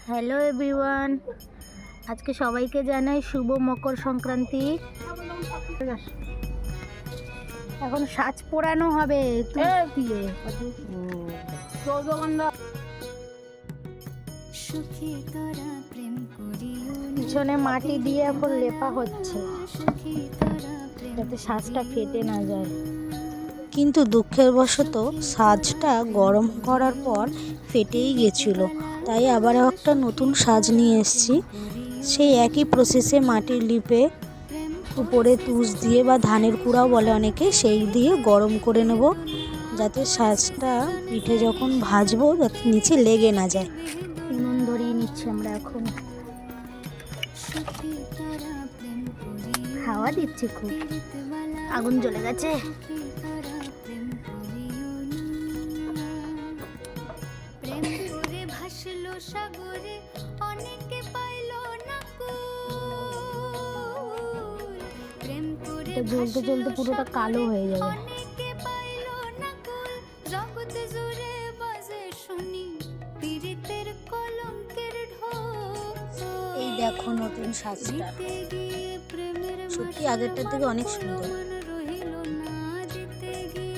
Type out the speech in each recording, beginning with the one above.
Hello everyone, আজকে সবাইকে জানাই শুভ মকর সংক্রান্তি। এখন সাজ পোড়ানো হবে দিয়ে পিছনে মাটি দিয়ে এখন লেপা হচ্ছে যাতে সাজটা ফেটে না যায়। কিন্তু দুঃখের বশত সাজটা গরম করার পর ফেটেই গেছিল, তাই আবার একটা নতুন সাজ নিয়ে এসেছি। সেই একই প্রসেসে মাটির লিপে উপরে তুষ দিয়ে বা ধানের কুড়াও বলে অনেকে, সেই দিয়ে গরম করে নেব যাতে সাজটা পিঠে যখন ভাজবো যাতে নিচে লেগে না যায়। উনুন ধরিয়ে নিচ্ছি আমরা এখন, হাওয়া দিচ্ছে খুব, আগুন জ্বলে গেছে। জ্বলতে জ্বলতে পুরোটা কালো হয়ে যাবে। এই দেখো নতুন সাজটা, সত্যি আগেরটার থেকে অনেক সুন্দর।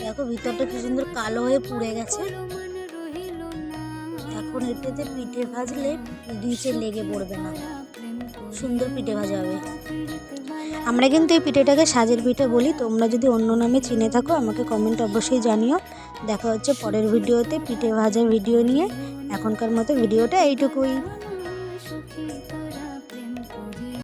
দেখো ভিতরটা কি সুন্দর কালো হয়ে পুড়ে গেছে। এখন এটাতে পিঠে ভাজলে নিচে লেগে পড়বে না, সুন্দর পিঠে ভাজা হবে। আমরা কিন্তু এই পিঠেটাকে সাজের পিঠে বলি, তোমরা যদি অন্য নামে চিনে থাকো আমাকে কমেন্ট অবশ্যই জানিও। দেখা হচ্ছে পরের ভিডিওতে পিঠে ভাজার ভিডিও নিয়ে। এখনকার মতো ভিডিওটা এইটুকুই।